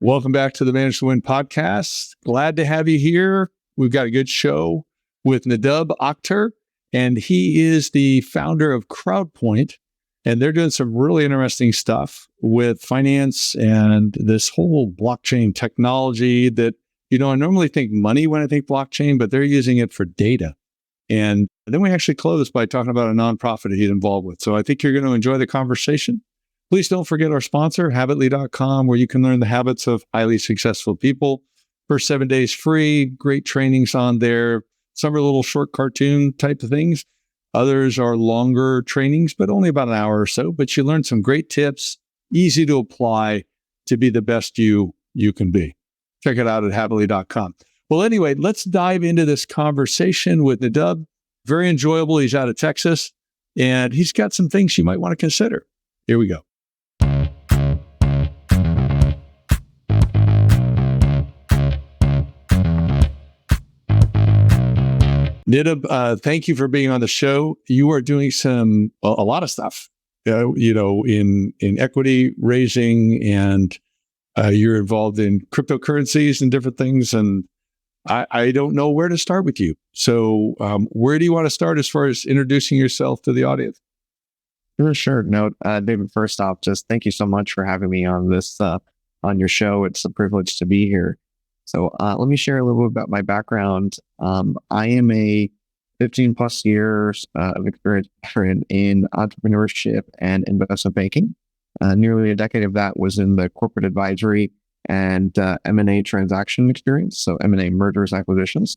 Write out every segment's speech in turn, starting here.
Welcome back to the Manage to Win podcast. Glad to have you here. We've got a good show with Nadab Akhtar, and he is the founder of CrowdPoint, and they're doing some really interesting stuff with finance and this whole blockchain technology that, I normally think money when I think blockchain, but they're using it for data. And then we actually close by talking about a nonprofit he's involved with. So I think you're going to enjoy the conversation. Please don't forget our sponsor, Habitly.com, where you can learn the habits of highly successful people. First 7 days free, great trainings on there. Some are little short cartoon type of things. Others are longer trainings, but only about an hour or so. But you learn some great tips, easy to apply to be the best you can be. Check it out at Habitly.com. Well, anyway, let's dive into this conversation with Nadab. Very enjoyable. He's out of Texas, and he's got some things you might want to consider. Here we go. Nadab, thank you for being on the show. You are doing a lot of stuff, in equity raising, and you're involved in cryptocurrencies and different things. And I don't know where to start with you. So where do you want to start as far as introducing yourself to the audience? Sure. No, David, first off, just thank you so much for having me on this, on your show. It's a privilege to be here. So let me share a little bit about my background. I am a 15 plus years of experience in entrepreneurship and investment banking. Nearly a decade of that was in the corporate advisory and M&A transaction experience. So M&A mergers, acquisitions.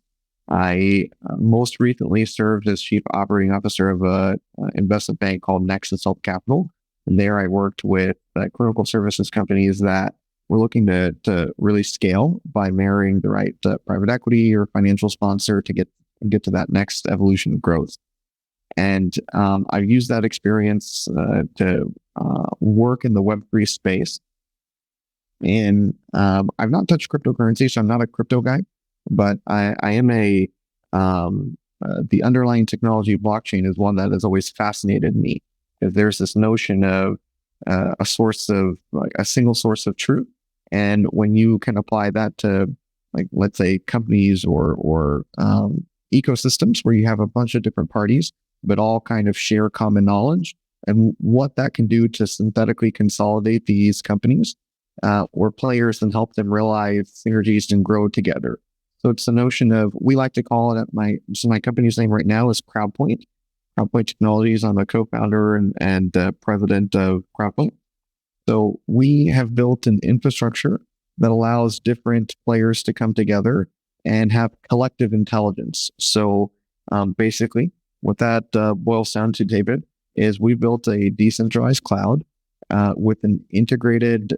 I most recently served as chief operating officer of an investment bank called Nexus Health Capital. And there I worked with clinical services companies that were looking to really scale by marrying the right private equity or financial sponsor to get to that next evolution of growth. And I've used that experience to work in the Web3 space. And I've not touched cryptocurrency, so I'm not a crypto guy, but I am the underlying technology of blockchain is one that has always fascinated me. Because there's this notion of a source of a single source of truth. And when you can apply that to, let's say, companies or ecosystems where you have a bunch of different parties, but all kind of share common knowledge, and what that can do to synthetically consolidate these companies or players and help them realize synergies and grow together. So it's the notion of, we like to call it, my company's name right now is CrowdPoint. CrowdPoint Technologies. I'm a co-founder and president of CrowdPoint. So we have built an infrastructure that allows different players to come together and have collective intelligence. So basically, what that boils down to, David, is we built a decentralized cloud with an integrated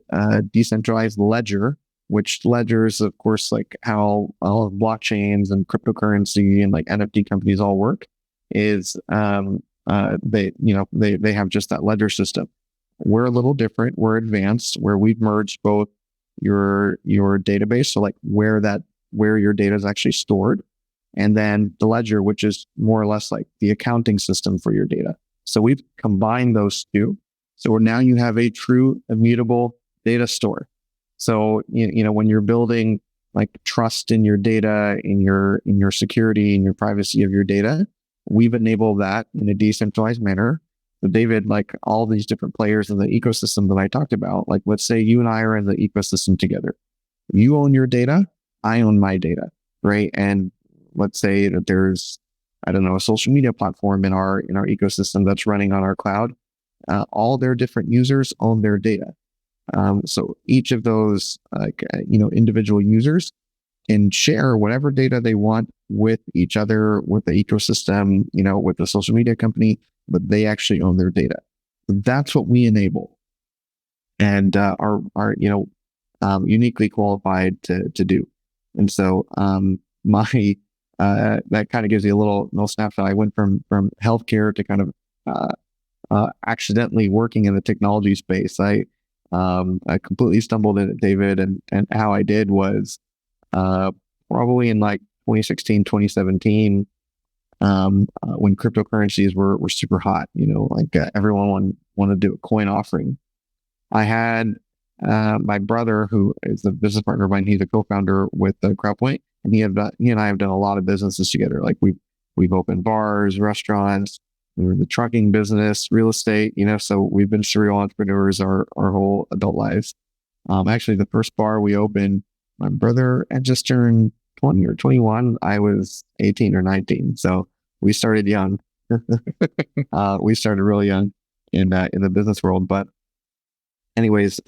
decentralized ledger, which ledgers, of course, like how all of blockchains and cryptocurrency and like NFT companies all work, is they have just that ledger system. We're a little different. We're advanced, where we've merged both your database, so like where your data is actually stored, and then the ledger, which is more or less like the accounting system for your data. So we've combined those two. So now you have a true immutable data store. So when you're building like trust in your data, in your security, in your privacy of your data, we've enabled that in a decentralized manner. So David, like all these different players in the ecosystem that I talked about, like let's say you and I are in the ecosystem together. You own your data, I own my data, right? And let's say that there's, a social media platform in our ecosystem that's running on our cloud. All their different users own their data. So each of those, individual users can share whatever data they want with each other, with the ecosystem, with the social media company, but they actually own their data. That's what we enable, and are uniquely qualified to do. And so that kind of gives you a little snapshot. I went from healthcare to kind of accidentally working in the technology space. I completely stumbled in it, David, and how I did was probably in like 2016, 2017, when cryptocurrencies were super hot, everyone wanted to do a coin offering. I had my brother, who is a business partner of mine, he's a co-founder with CrowdPoint, and he and I have done a lot of businesses together. Like we've opened bars, restaurants, we're in the trucking business, real estate, so we've been serial entrepreneurs our whole adult lives. Actually, the first bar we opened, my brother had just turned 20 or 21. I was 18 or 19. So we started young. We started really young in the business world. But anyways,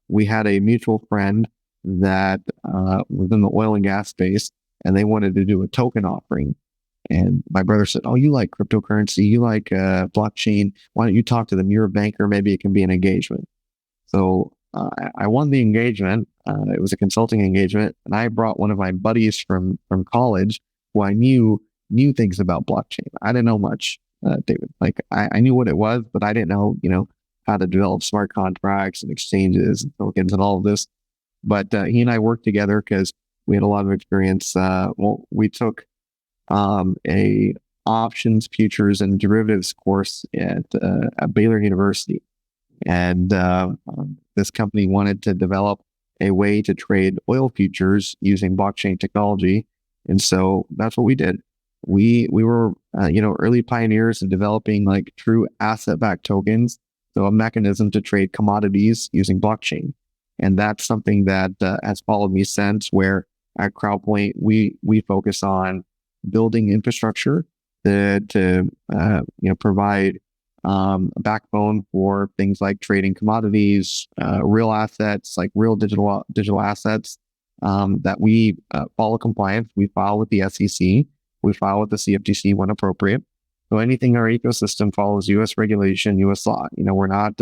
we had a mutual friend that was in the oil and gas space, and they wanted to do a token offering. And my brother said, "Oh, you like cryptocurrency, you like blockchain. Why don't you talk to them? You're a banker. Maybe it can be an engagement." So I won the engagement. It was a consulting engagement, and I brought one of my buddies from college who I knew things about blockchain. I didn't know much, David. Like I knew what it was, but I didn't know, how to develop smart contracts and exchanges and tokens and all of this. But he and I worked together because we had a lot of experience. We took a options, futures, and derivatives course at Baylor University. And this company wanted to develop a way to trade oil futures using blockchain technology. And so that's what we did. We were, early pioneers in developing like true asset-backed tokens. So a mechanism to trade commodities using blockchain. And that's something that has followed me since, where at CrowdPoint, we focus on building infrastructure to provide a backbone for things like trading commodities, real assets, like real digital assets, that we follow compliance. We file with the SEC. We file with the CFTC when appropriate. So anything in our ecosystem follows U.S. regulation, U.S. law. We're not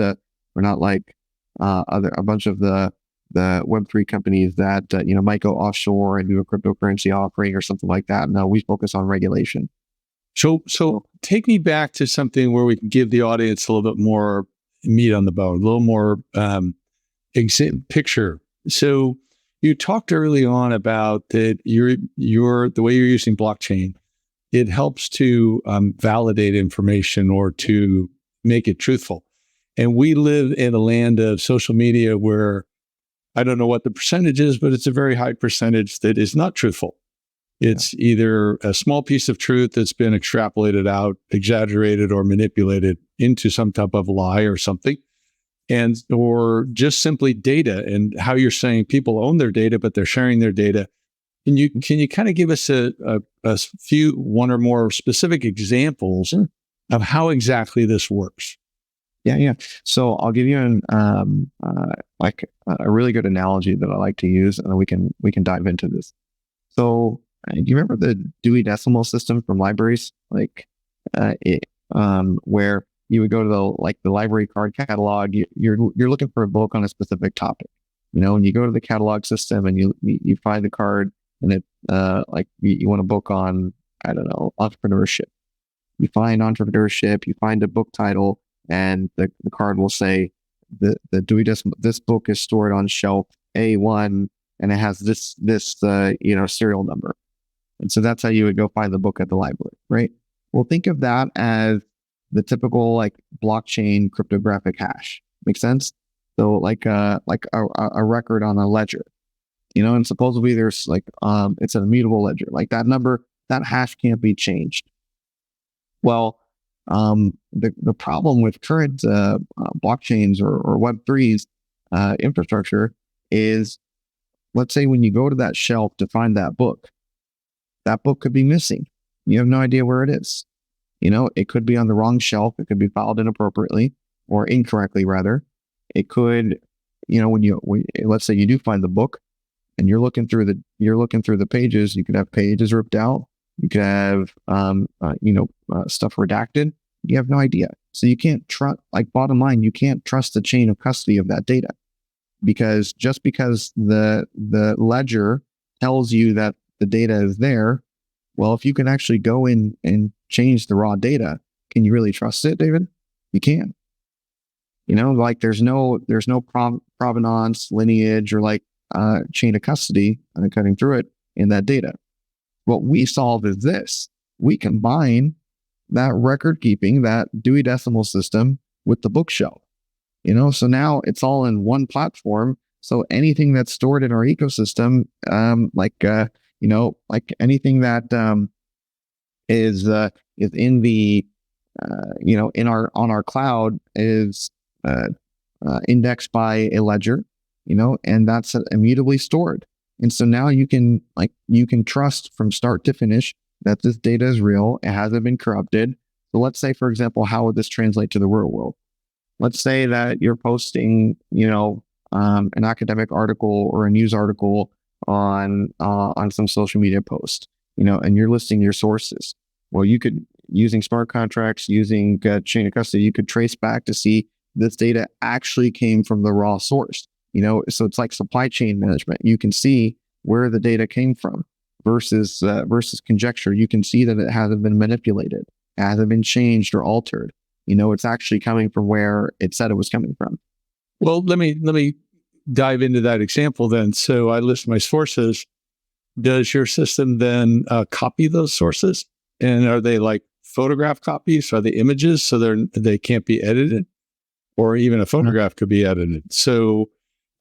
like a bunch of the Web3 companies that might go offshore and do a cryptocurrency offering or something like that. No, we focus on regulation. So take me back to something where we can give the audience a little bit more meat on the bone, a little more picture. So you talked early on about that the way you're using blockchain, it helps to validate information or to make it truthful. And we live in a land of social media where I don't know what the percentage is, but it's a very high percentage that is not truthful. It's either a small piece of truth that's been extrapolated out, exaggerated, or manipulated into some type of lie or something, or just simply data. And how you're saying people own their data, but they're sharing their data. Can you kind of give us a few, one or more specific examples of how exactly this works? Yeah. So I'll give you a really good analogy that I like to use, and then we can dive into this. So do you remember the Dewey Decimal System from libraries? Where you would go to the library card catalog. You're looking for a book on a specific topic, and you go to the catalog system and you find the card, and it you want a book on, I don't know, entrepreneurship. You find entrepreneurship. You find a book title, and the card will say the Dewey Decimal. This book is stored on shelf A1, and it has this serial number. And so that's how you would go find the book at the library, right? Well, think of that as the typical blockchain cryptographic hash. Make sense? So like a record on a ledger, and supposedly there's it's an immutable ledger. Like that number, that hash can't be changed. Well, the problem with current blockchains or Web3's infrastructure is, let's say when you go to that shelf to find that book could be missing. You have no idea where it is. It could be on the wrong shelf. It could be filed inappropriately or incorrectly, rather. It could, let's say you do find the book and you're looking through the pages. You could have pages ripped out. You could have, stuff redacted. You have no idea. So you can't trust. Bottom line, you can't trust the chain of custody of that data, because just because the ledger tells you that the data is there, well, if you can actually go in and change the raw data, can you really trust it, David? You can't. There's no provenance, lineage, or chain of custody cutting through it in that data. What we solve is this: we combine that record keeping, that Dewey Decimal System, with the bookshelf. So now it's all in one platform. So anything that's stored in our ecosystem, like anything that is in the in our on our cloud is indexed by a ledger, and that's immutably stored. And so now you can trust from start to finish that this data is real. It hasn't been corrupted. So let's say, for example, how would this translate to the real world? Let's say that you're posting, an academic article or a news article on some social media post, and you're listing your sources. Well, you could, using smart contracts, using chain of custody, you could trace back to see this data actually came from the raw source. So it's like supply chain management. You can see where the data came from versus conjecture. You can see that it hasn't been manipulated, it hasn't been changed or altered. It's actually coming from where it said it was coming from. Well, let me dive into that example then. So I list my sources. Does your system then copy those sources? And are they like photograph copies? Are they images so they can't be edited? Or even a photograph could be edited. So,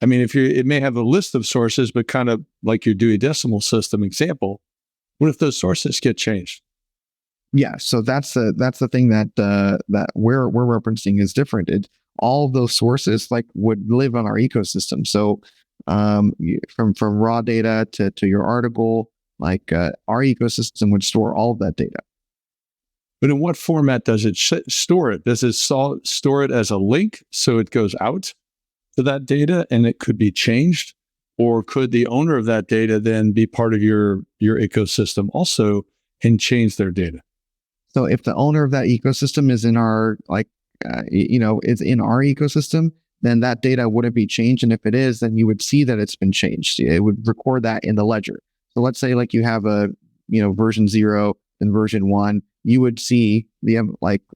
I mean, it may have a list of sources, but kind of like your Dewey Decimal System example, what if those sources get changed? Yeah, so that's the thing that we're referencing is different. All of those sources would live on our ecosystem. So from raw data to your article, our ecosystem would store all of that data. But in what format does it store it? Does it store it as a link so it goes out to that data and it could be changed? Or could the owner of that data then be part of your ecosystem also and change their data? So if the owner of that ecosystem is in our is in our ecosystem, then that data wouldn't be changed. And if it is, then you would see that it's been changed. It would record that in the ledger. So let's say you have a version 0 and version 1, you would see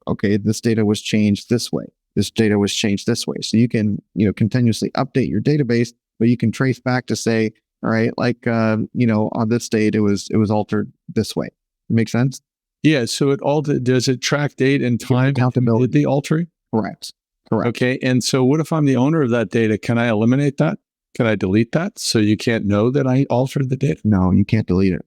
okay, this data was changed this way. This data was changed this way. So you can continuously update your database, but you can trace back to say, all right, on this date it was altered this way. Make sense? Yeah. So does it track date and time did the altering? Correct. Okay. And so what if I'm the owner of that data? Can I eliminate that? Can I delete that so you can't know that I altered the data? No, you can't delete it.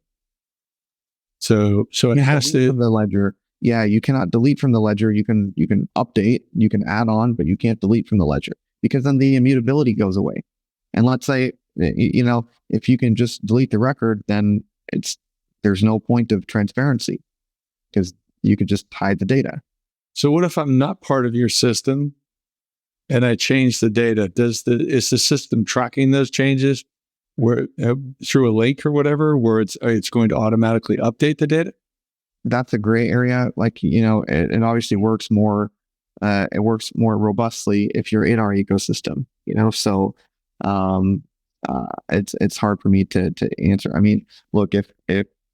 So it has to from the ledger. Yeah, you cannot delete from the ledger. You can update, you can add on, but you can't delete from the ledger because then the immutability goes away. And let's say if you can just delete the record, then there's no point of transparency because you could just hide the data. So what if I'm not part of your system and I change the data? Is the system tracking those changes where through a link or whatever, where it's going to automatically update the data? That's a gray area. It obviously works more. It works more robustly if you're in our ecosystem. So it's hard for me to answer. I mean, look, if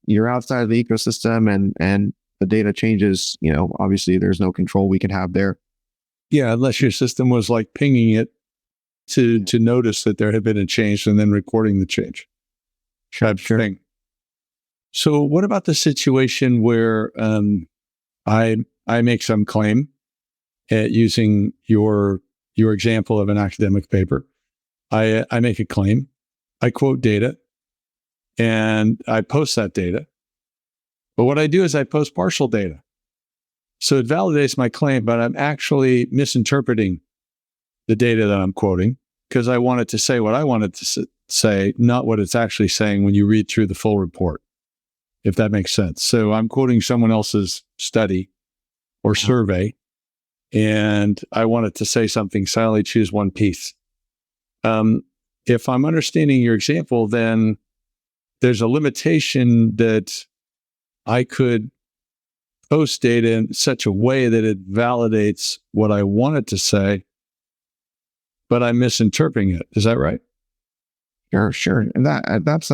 you're outside of the ecosystem and the data changes, obviously there's no control we can have there. Yeah, unless your system was pinging it to notice that there had been a change and then recording the change. Sure. Thing. So what about the situation where I make some claim using your example of an academic paper? I make a claim, I quote data, and I post that data. But what I do is I post partial data. So it validates my claim, but I'm actually misinterpreting the data that I'm quoting because I want it to say what I want it to say, not what it's actually saying when you read through the full report, if that makes sense. So I'm quoting someone else's study or survey, and I want it to say something, so I only choose one piece. If I'm understanding your example, then there's a limitation that I could post data in such a way that it validates what I want it to say, but I'm misinterpreting it. Is that right? Sure. And that's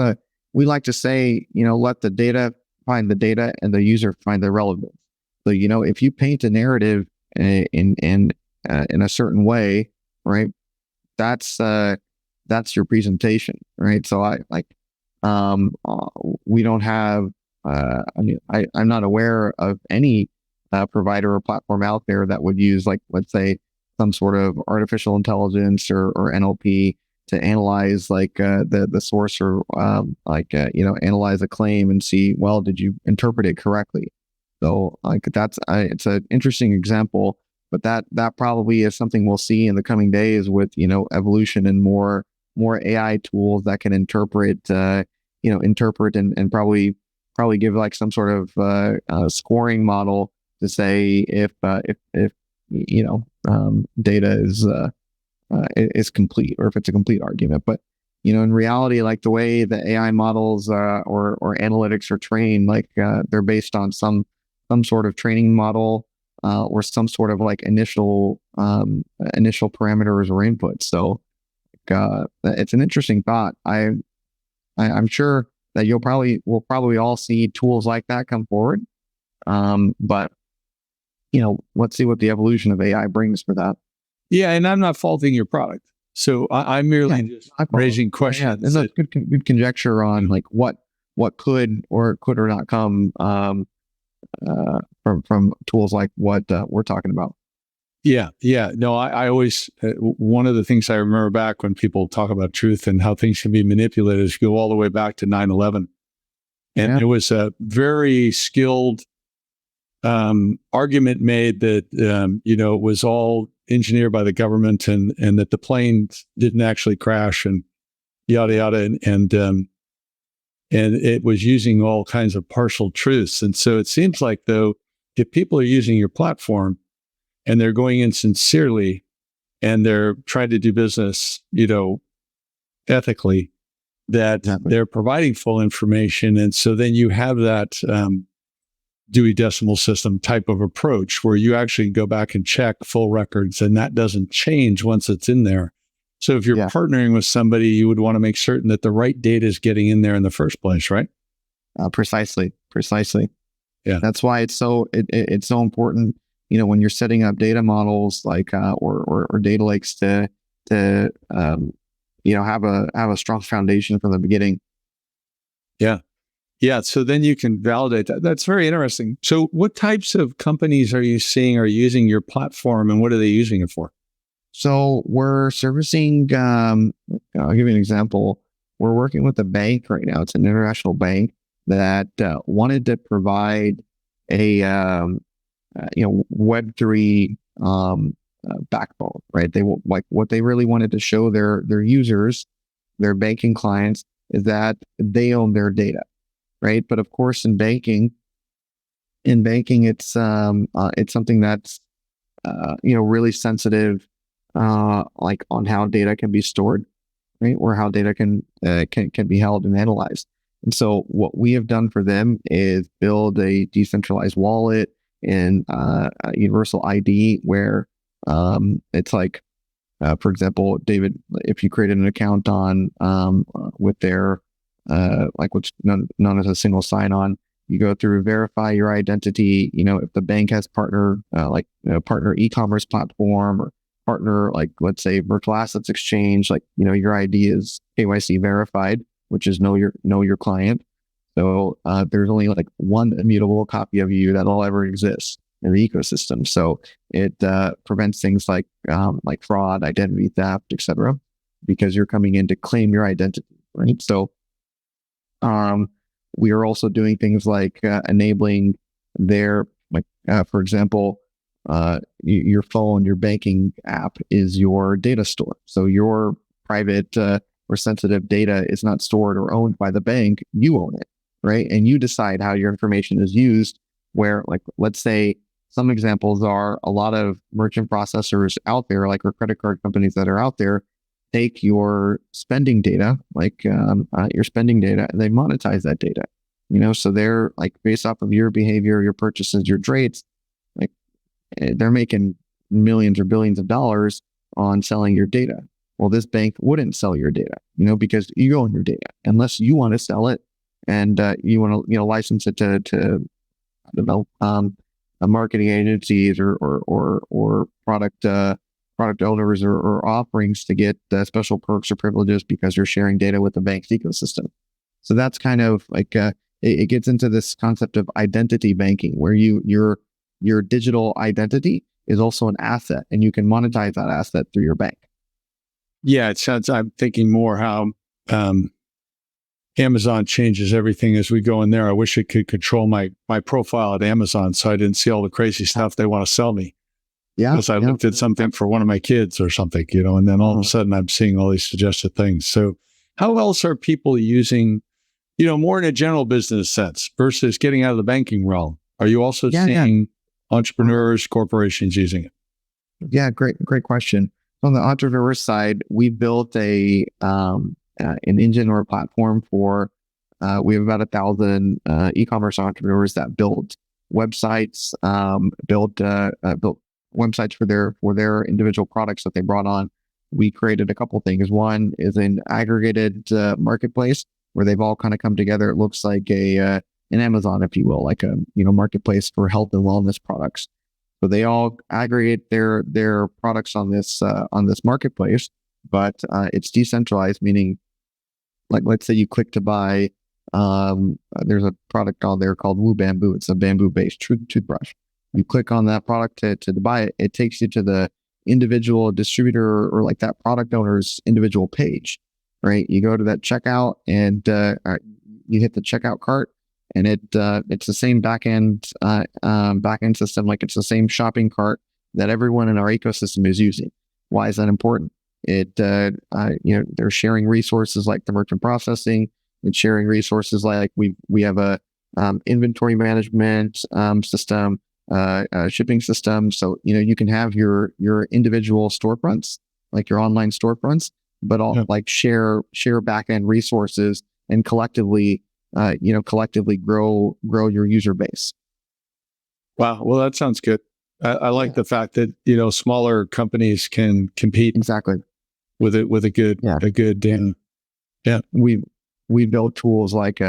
we like to say, let the data find the data and the user find the relevance. So, if you paint a narrative in a certain way, right, that's your presentation, right? So we don't have, I'm not aware of any provider or platform out there that would use let's say some sort of artificial intelligence or NLP to analyze the source or analyze a claim and see, well, did you interpret it correctly? So it's an interesting example, but that probably is something we'll see in the coming days with evolution and more AI tools that can interpret and probably give like some sort of scoring model to say if data is complete, or if it's a complete argument. But in reality, like the way the AI models or analytics are trained, they're based on some sort of training model or some sort of like initial parameters or inputs. So it's an interesting thought. I'm sure that we'll probably all see tools like that come forward. But let's see what the evolution of AI brings for that. Yeah, and I'm not faulting your product. So I'm merely just raising questions. Yeah, there's a good conjecture on like what could or not come from tools like what we're talking about. Yeah. No, I always, one of the things I remember back when people talk about truth and how things can be manipulated is go all the way back to 9/11. And there was a very skilled argument made that, it was all engineered by the government and that the plane didn't actually crash and yada, yada. And it was using all kinds of partial truths. And so it seems like, though, if people are using your platform and they're going in sincerely and they're trying to do business, ethically, that they're providing full information. And so then you have that Dewey Decimal System type of approach where you actually go back and check full records, and that doesn't change once it's in there. So if you're partnering with somebody, you would want to make certain that the right data is getting in there in the first place, right? Precisely. Yeah, that's why it's so important. When you're setting up data models or data lakes to have a strong foundation from the beginning. Yeah. So then you can validate that. That's very interesting. So what types of companies are you seeing are using your platform, and what are they using it for? So we're servicing, I'll give you an example. We're working with a bank right now. It's an international bank that wanted to provide a Web3 backbone, right? What they really wanted to show their users, their banking clients, is that they own their data, right? But of course, in banking, it's something that's really sensitive, on how data can be stored, right, or how data can be held and analyzed. And so what we have done for them is build a decentralized wallet and a universal ID where it's like, for example, David, if you created an account on with their what's known as a single sign-on, you go through verify your identity. If the bank has partner partner e-commerce platform or partner, let's say virtual assets exchange, your ID is KYC verified, which is know your client. So there's only one immutable copy of you that'll ever exist in the ecosystem. So it prevents things like fraud, identity theft, etc., because you're coming in to claim your identity, right? So we are also doing things like enabling their, for example, your phone, your banking app is your data store. So your private or sensitive data is not stored or owned by the bank. You own it, right? And you decide how your information is used. Where, let's say, some examples are a lot of merchant processors out there, or credit card companies that are out there, take your spending data, your spending data, and they monetize that data. So they're based off of your behavior, your purchases, your trades, they're making millions or billions of dollars on selling your data. Well, this bank wouldn't sell your data, because you own your data, unless you want to sell it and you want to, license it to develop marketing agencies or product owners or offerings to get special perks or privileges because you're sharing data with the bank's ecosystem. So that's kind of it gets into this concept of identity banking, where you're your digital identity is also an asset, and you can monetize that asset through your bank. Yeah, it sounds. I'm thinking more how Amazon changes everything as we go in there. I wish it could control my profile at Amazon so I didn't see all the crazy stuff they want to sell me. Yeah, Because I looked at something for one of my kids or something, and then all of a sudden I'm seeing all these suggested things. So how else are people using, more in a general business sense versus getting out of the banking realm? Are you also seeing entrepreneurs, corporations using it? Yeah, great question. On the entrepreneur side, we built an engine or a platform for, we have about 1,000 e-commerce entrepreneurs that build websites, built websites for their individual products that they brought on. We created a couple things. One is an aggregated marketplace where they've all kind of come together. It looks like an Amazon, if you will, like a marketplace for health and wellness products. So they all aggregate their products on this marketplace, but it's decentralized, meaning, like, let's say you click to buy. There's a product on there called Woo Bamboo. It's a bamboo-based toothbrush. You click on that product to buy it. It takes you to the individual distributor or like that product owner's individual page, right? You go to that checkout and you hit the checkout cart, and it's the same backend system. Like, it's the same shopping cart that everyone in our ecosystem is using. Why is that important? They're sharing resources like the merchant processing. It's sharing resources like we have a inventory management system, shipping system. So you can have your individual storefronts, like your online storefronts, but all like share backend resources and collectively grow your user base. Wow. Well, that sounds good. I like the fact that smaller companies can compete exactly with a good. We built tools like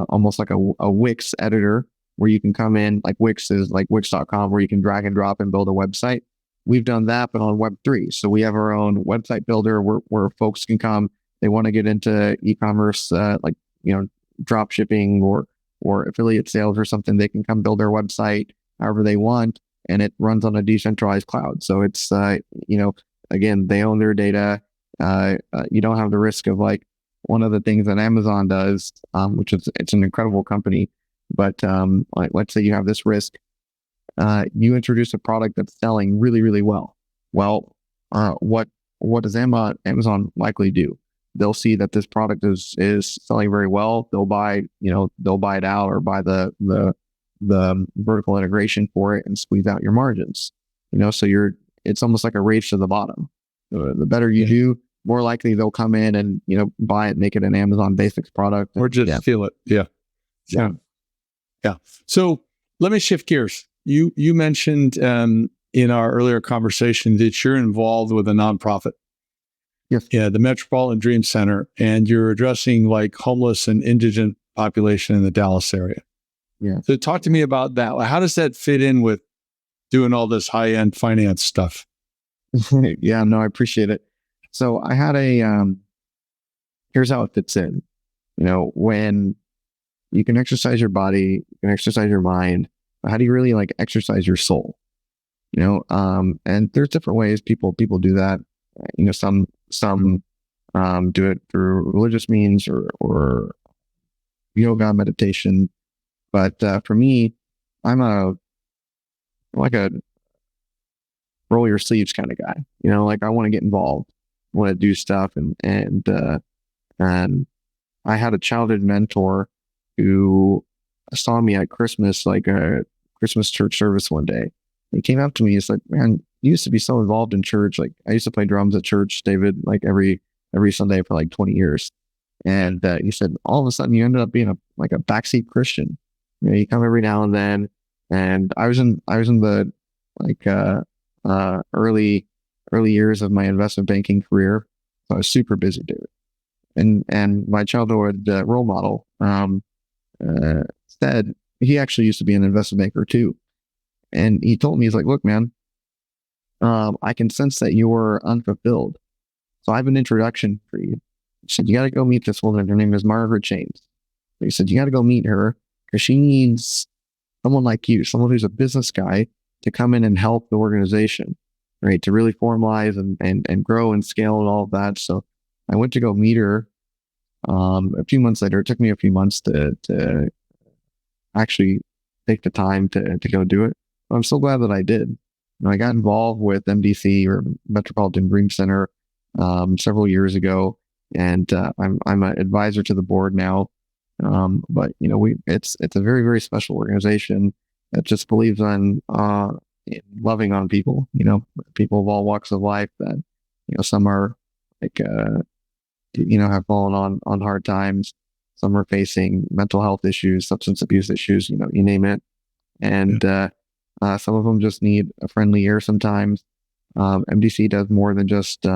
almost like a Wix editor, where you can come in, like Wix is like Wix.com, where you can drag and drop and build a website. We've done that, but on Web3. So we have our own website builder where folks can come. They want to get into e-commerce, drop shipping or affiliate sales or something. They can come build their website however they want, and it runs on a decentralized cloud. So it's, again, they own their data. You don't have the risk of, like, one of the things that Amazon does, which is, it's an incredible company, but like, let's say you have this risk, you introduce a product that's selling really, really well. Well, what does Amazon likely do? They'll see that this product is selling very well. They'll buy it out, or buy the vertical integration for it and squeeze out your margins. So it's almost like a race to the bottom. The better you do, more likely they'll come in and buy it, make it an Amazon Basics product, or just steal it. Yeah. So let me shift gears. You mentioned in our earlier conversation that you're involved with a nonprofit. Yes. Yeah, the Metropolitan Dream Center, and you're addressing like homeless and indigent population in the Dallas area. Yeah. So talk to me about that. How does that fit in with doing all this high-end finance stuff? Yeah, no, I appreciate it. So I had here's how it fits in. When you can exercise your body, you can exercise your mind, but how do you really, like, exercise your soul? And there's different ways people do that. Some do it through religious means or yoga, meditation. But for me, I'm a roll your sleeves kind of guy. Like, I want to get involved, want to do stuff, and I had a childhood mentor who saw me at Christmas, like a Christmas church service one day. He came up to me. He's like, "Man, you used to be so involved in church. Like, I used to play drums at church, David, like every Sunday for like 20 years." And he said, all of a sudden you ended up being a backseat Christian. You come every now and then. And I was in the early years of my investment banking career. So I was super busy, David. And my childhood role model said, he actually used to be an investment banker too. And he told me, he's like, "Look, man, I can sense that you're unfulfilled. So I have an introduction for you." He said, "You got to go meet this woman. Her name is Margaret James." He said, "You got to go meet her because she needs someone like you, someone who's a business guy, to come in and help the organization, right? To really formalize and grow and scale and all of that. So I went to go meet her a few months later. It took me a few months to actually take the time to go do it. I'm so glad that I did. I got involved with MDC, or Metropolitan Dream Center, several years ago, and I'm an advisor to the board now. But it's a very, very special organization that just believes on in loving on people. People of all walks of life. That some are like have fallen on hard times. Some are facing mental health issues, substance abuse issues. You name it. And some of them just need a friendly ear sometimes. MDC does more than just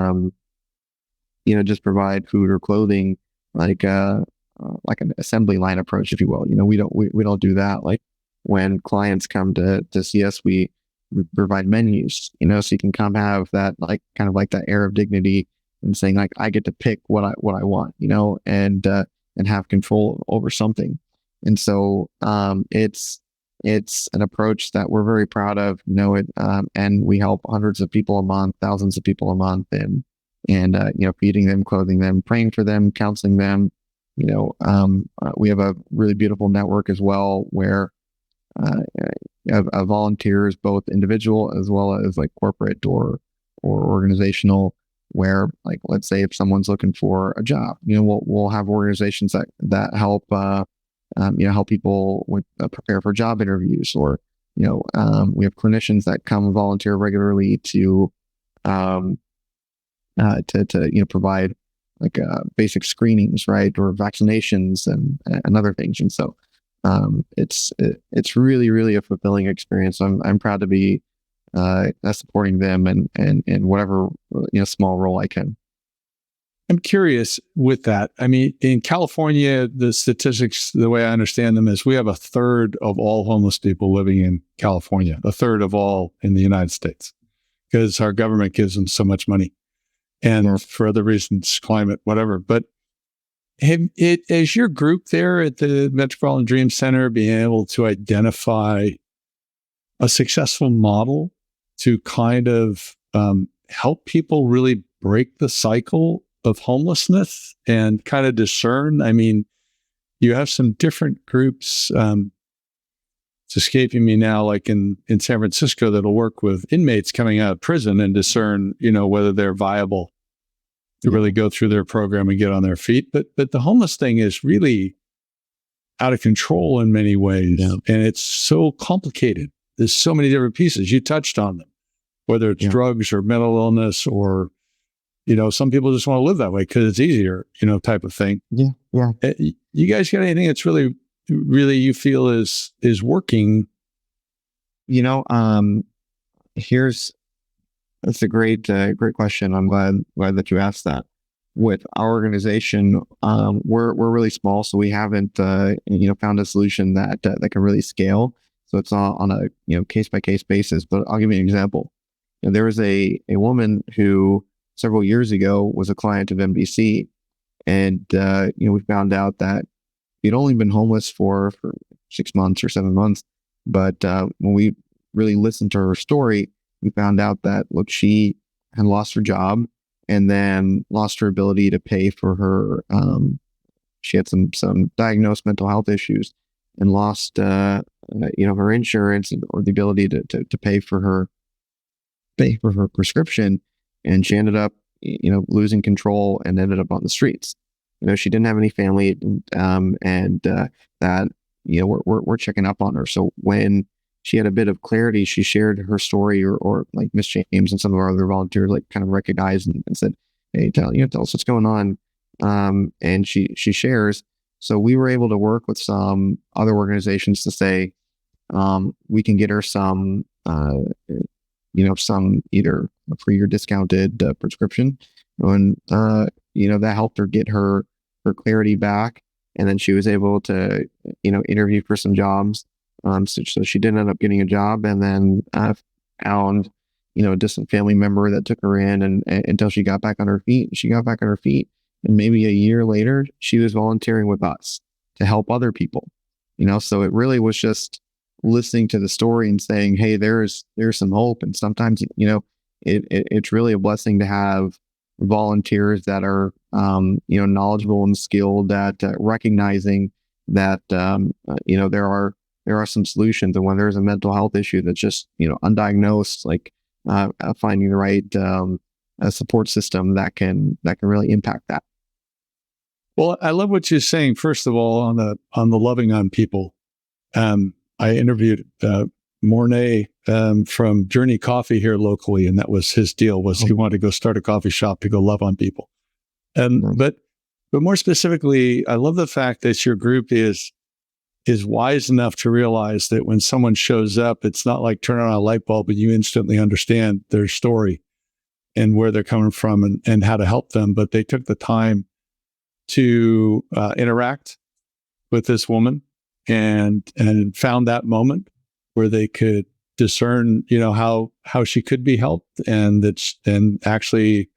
just provide food or clothing, like an assembly line approach, if you will. We don't do that. Like when clients come to see us, we provide menus, so you can come have that, like, kind of like that air of dignity and saying, like, I get to pick what I want, and have control over something. And so it's an approach that we're very proud of, and we help hundreds of people a month, thousands of people a month, and feeding them, clothing them, praying for them, counseling them. We have a really beautiful network as well, where of volunteers, both individual as well as like corporate or organizational, where, like, let's say if someone's looking for a job, we'll have organizations that help help people with prepare for job interviews, or we have clinicians that come and volunteer regularly to provide like basic screenings, right, or vaccinations and other things. And so it's really, really a fulfilling experience. I'm proud to be supporting them in whatever small role I can. I'm curious with that. I mean, in California, the statistics, the way I understand them, is we have a third of all homeless people living in California, a third of all in the United States, because our government gives them so much money, and for other reasons, climate, whatever. But is your group there at the Metropolitan Dream Center being able to identify a successful model to kind of help people really break the cycle of homelessness and kind of discern? I mean, you have some different groups, it's escaping me now, like in San Francisco, that'll work with inmates coming out of prison and discern, whether they're viable to really go through their program and get on their feet. But the homeless thing is really out of control in many ways. Yeah. And it's so complicated. There's so many different pieces. You touched on them, whether it's drugs or mental illness, or some people just want to live that way because it's easier, type of thing. Yeah. Yeah. You guys got anything that's really, really you feel is working? That's a great question. I'm glad that you asked that. With our organization, we're really small, so we haven't found a solution that can really scale. So it's on a case by case basis. But I'll give you an example. There was a woman who several years ago was a client of MDC, and we found out that he'd only been homeless for 6 months or 7 months. But when we really listened to her story, we found out that, look, she had lost her job and then lost her ability to pay for her. She had some diagnosed mental health issues, and lost her insurance or the ability to pay for her prescription. And she ended up, losing control and ended up on the streets. She didn't have any family, and that, we're checking up on her. So when she had a bit of clarity, she shared her story, or like Miss James and some of our other volunteers, like, kind of recognized and said, "Hey, tell us what's going on." And she shares. So we were able to work with some other organizations to say, we can get her some either free or discounted prescription. And, that helped her get her clarity back. And then she was able to, interview for some jobs. So she did end up getting a job, and then found, a distant family member that took her in, and until she got back on her feet. She got back on her feet, and maybe a year later, she was volunteering with us to help other people. So it really was just listening to the story and saying, hey, there's some hope. And sometimes, it's really a blessing to have volunteers that are, knowledgeable and skilled at recognizing that, there are some solutions. And when there's a mental health issue that's just, undiagnosed, like finding the right a support system that can really impact that. Well, I love what you're saying. First of all, on the loving on people, I interviewed Mornay from Journey Coffee here locally, and that was his deal. Was he wanted to go start a coffee shop to go love on people, but more specifically, I love the fact that your group is wise enough to realize that when someone shows up, it's not like turning on a light bulb and you instantly understand their story and where they're coming from and how to help them. But they took the time to interact with this woman and found that moment where they could discern, how she could be helped and actually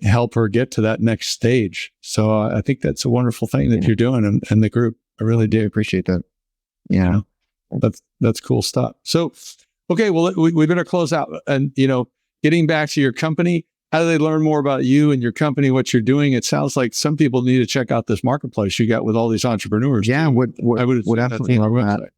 help her get to that next stage. So I think that's a wonderful thing that you're doing and the group. I really do appreciate that. Yeah. That's cool stuff. So, okay, well, we better close out. And, getting back to your company, how do they learn more about you and your company, what you're doing? It sounds like some people need to check out this marketplace you got with all these entrepreneurs. Yeah, I would definitely on our website.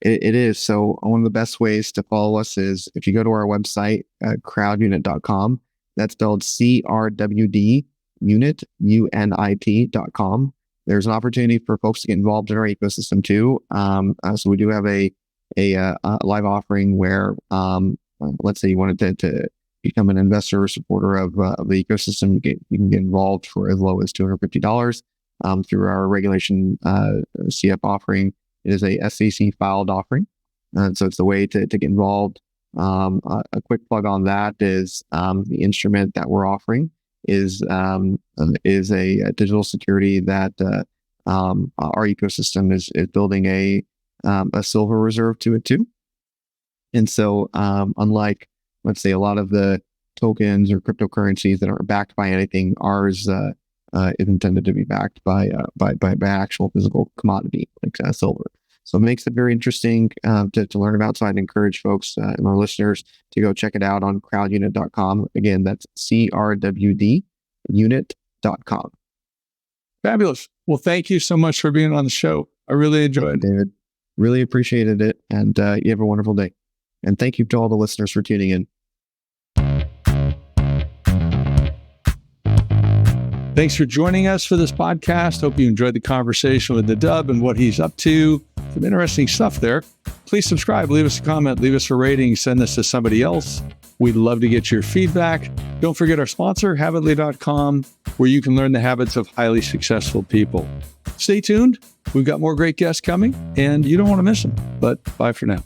It is. So one of the best ways to follow us is if you go to our website, crowdunit.com. That's spelled CRWD unit, UNIT.com. There's an opportunity for folks to get involved in our ecosystem too. So we do have a live offering where, let's say you wanted to become an investor or supporter of the ecosystem. You can get involved for as low as $250 through our regulation CF offering. It is a SEC filed offering, and so it's the way to get involved. A quick plug on that is the instrument that we're offering is a digital security that our ecosystem is building a silver reserve to it too. And so unlike, let's say, a lot of the tokens or cryptocurrencies that aren't backed by anything, ours is intended to be backed by actual physical commodity like silver. So it makes it very interesting to learn about. So I'd encourage folks and our listeners to go check it out on crowdunit.com. Again, that's CRWD unit.com. Fabulous. Well, thank you so much for being on the show. I really enjoyed it, David. Really appreciated it. And you have a wonderful day. And thank you to all the listeners for tuning in. Thanks for joining us for this podcast. Hope you enjoyed the conversation with Nadab and what he's up to. Some interesting stuff there. Please subscribe, leave us a comment, leave us a rating, send this to somebody else. We'd love to get your feedback. Don't forget our sponsor, Habitly.com, where you can learn the habits of highly successful people. Stay tuned. We've got more great guests coming, and you don't want to miss them. But bye for now.